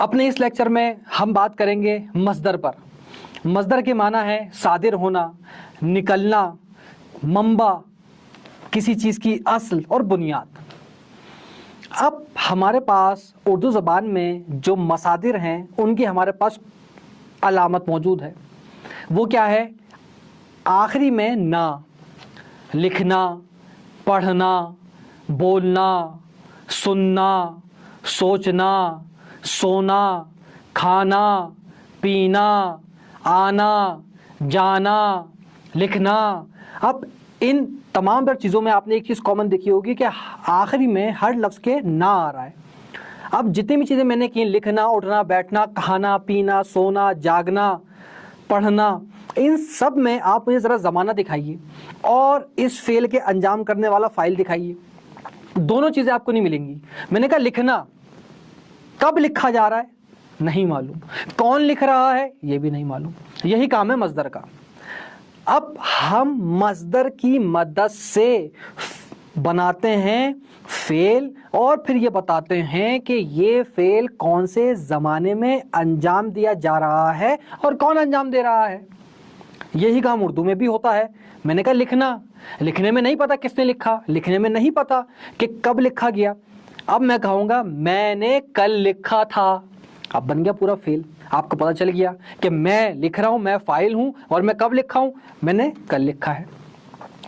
اپنے اس لیکچر میں ہم بات کریں گے مصدر پر۔ مصدر کے معنی ہے صادر ہونا، نکلنا، منبع، کسی چیز کی اصل اور بنیاد۔ اب ہمارے پاس اردو زبان میں جو مصادر ہیں ان کی ہمارے پاس علامت موجود ہے۔ وہ کیا ہے؟ آخری میں نا، لکھنا، پڑھنا، بولنا، سننا، سوچنا، سونا، کھانا، پینا، آنا، جانا، لکھنا۔ اب ان تمام در چیزوں میں آپ نے ایک چیز کامن دیکھی ہوگی کہ آخری میں ہر لفظ کے نا آ رہا ہے۔ اب جتنی بھی چیزیں میں نے کی، لکھنا، اٹھنا، بیٹھنا، کھانا، پینا، سونا، جاگنا، پڑھنا، ان سب میں آپ مجھے ذرا زمانہ دکھائیے اور اس فعل کے انجام کرنے والا فاعل دکھائیے۔ دونوں چیزیں آپ کو نہیں ملیں گی۔ میں نے کہا لکھنا، کب لکھا جا رہا ہے نہیں معلوم، کون لکھ رہا ہے یہ بھی نہیں معلوم۔ یہی کام ہے مصدر کا۔ اب ہم مصدر کی مدد سے بناتے ہیں فعل اور پھر یہ بتاتے ہیں کہ یہ فعل کون سے زمانے میں انجام دیا جا رہا ہے اور کون انجام دے رہا ہے۔ یہی کام اردو میں بھی ہوتا ہے۔ میں نے کہا لکھنا، لکھنے میں نہیں پتا کس نے لکھا، لکھنے میں نہیں پتا کہ کب لکھا گیا۔ اب میں کہوں گا میں نے کل لکھا تھا، اب بن گیا پورا فعل۔ آپ کو پتہ چل گیا کہ میں لکھ رہا ہوں، میں فاعل ہوں، اور میں کب لکھا ہوں، میں نے کل لکھا ہے۔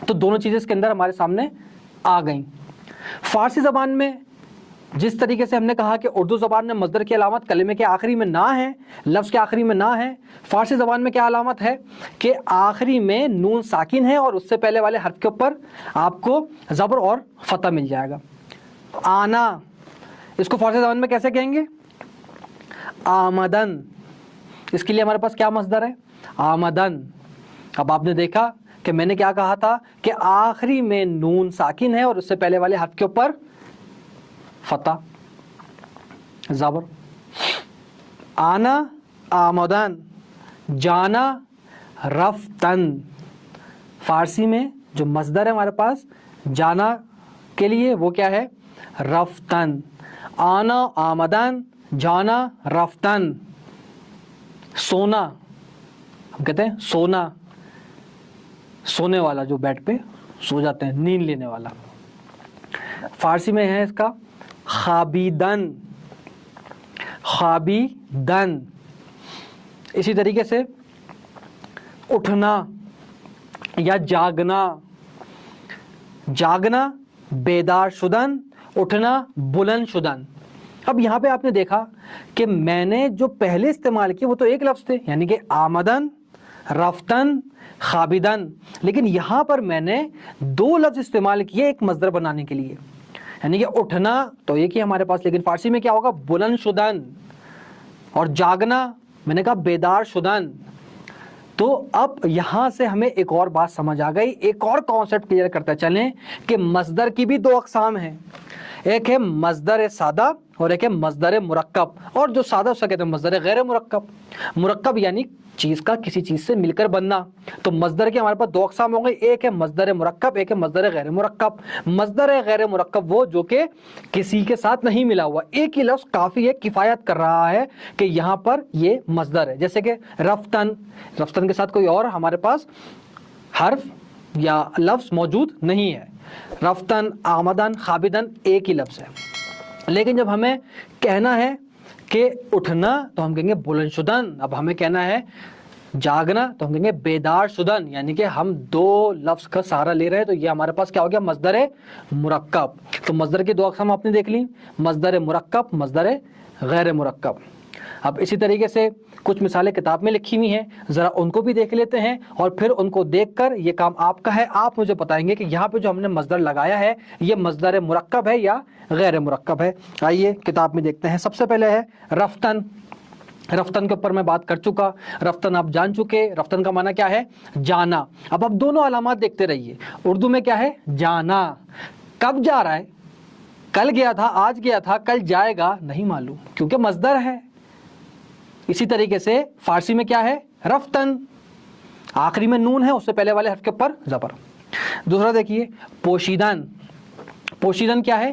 تو دونوں چیزیں اس کے اندر ہمارے سامنے آ گئیں۔ فارسی زبان میں جس طریقے سے ہم نے کہا کہ اردو زبان میں مصدر کی علامت کلمے کے آخری میں نہ ہے، لفظ کے آخری میں نہ ہے، فارسی زبان میں کیا علامت ہے کہ آخری میں نون ساکن ہے اور اس سے پہلے والے حرف کے اوپر آپ کو زبر اور فتح مل جائے گا۔ آنا، اس کو فارسی زبان میں کیسے کہیں گے؟ آمدن۔ اس کے لیے ہمارے پاس کیا مصدر ہے؟ آمدن۔ اب آپ نے دیکھا کہ میں نے کیا کہا تھا کہ آخری میں نون ساکن ہے اور اس سے پہلے والے حرف کے اوپر فتح، زبر۔ آنا، آمدن، جانا، رفتن۔ فارسی میں جو مصدر ہے ہمارے پاس جانا کے لیے وہ کیا ہے؟ رفتن۔ آنا، آمدن، جانا، رفتن۔ سونا، ہم کہتے ہیں سونا، سونے والا، جو بیڈ پہ سو جاتے ہیں، نیند لینے والا۔ فارسی میں ہے اس کا خوابیدن، خوابیدن۔ اسی طریقے سے اٹھنا یا جاگنا، جاگنا بیدار شدن، اٹھنا بلند شدن۔ اب یہاں پہ آپ نے دیکھا کہ میں نے جو پہلے استعمال کیے وہ تو ایک لفظ تھے، یعنی کہ آمدن، رفتن، خوابیدن، لیکن یہاں پر میں نے دو لفظ استعمال کیے ایک مصدر بنانے کے لیے، یعنی کہ اٹھنا تو ایک ہی ہمارے پاس، لیکن فارسی میں کیا ہوگا؟ بلند شدن، اور جاگنا میں نے کہا بیدار شدن۔ تو اب یہاں سے ہمیں ایک اور بات سمجھ آ گئی، ایک اور کانسیپٹ کلیئر کرتے چلیں کہ مصدر کی بھی دو اقسام ہیں، ایک ہے مصدر سادہ اور ایک ہے مصدر مرکب، اور جو سادہ اس کا کہتے ہیں مصدر غیر مرکب۔ مرکب یعنی چیز کا کسی چیز سے مل کر بننا۔ تو مصدر کے ہمارے پاس دو اقسام ہوں گے، ایک ہے مصدر مرکب، ایک ہے مصدر غیر مرکب۔ مصدر غیر مرکب وہ جو کہ کسی کے ساتھ نہیں ملا ہوا، ایک ہی لفظ کافی ہے، کفایت کر رہا ہے کہ یہاں پر یہ مصدر ہے۔ جیسے کہ رفتن، رفتن کے ساتھ کوئی اور ہمارے پاس حرف یا لفظ موجود نہیں ہے۔ رفتن، آمدن، خوابیدن ایک ہی لفظ ہے۔ لیکن جب ہمیں کہنا ہے کہ اٹھنا تو ہم کہیں گے بلند شدن، اب ہمیں کہنا ہے جاگنا تو ہم کہیں گے بیدار شدن، یعنی کہ ہم دو لفظ کا سہارا لے رہے ہیں۔ تو یہ ہمارے پاس کیا ہو گیا؟ مصدر مرکب۔ تو مصدر کی دو اقسام آپ نے دیکھ لی، مصدر مرکب، مصدر غیر مرکب۔ اب اسی طریقے سے کچھ مثالیں کتاب میں لکھی ہوئی ہیں، ذرا ان کو بھی دیکھ لیتے ہیں اور پھر ان کو دیکھ کر یہ کام آپ کا ہے، آپ مجھے بتائیں گے کہ یہاں پہ جو ہم نے مصدر لگایا ہے یہ مصدر مرکب ہے یا غیر مرکب ہے۔ آئیے کتاب میں دیکھتے ہیں۔ سب سے پہلے ہے رفتن۔ رفتن کے اوپر میں بات کر چکا، رفتن آپ جان چکے، رفتن کا معنی کیا ہے؟ جانا۔ اب آپ دونوں علامات دیکھتے رہیے۔ اردو میں کیا ہے؟ جانا، کب جا رہا ہے؟ کل گیا تھا، آج گیا تھا، کل جائے گا نہیں معلوم کیونکہ مصدر ہے۔ اسی طریقے سے فارسی میں کیا ہے؟ رفتن، آخری میں نون ہے، اس سے پہلے والے حرف کے اوپر زبر۔ دوسرا دیکھیے پوشیدن۔ پوشیدن کیا ہے؟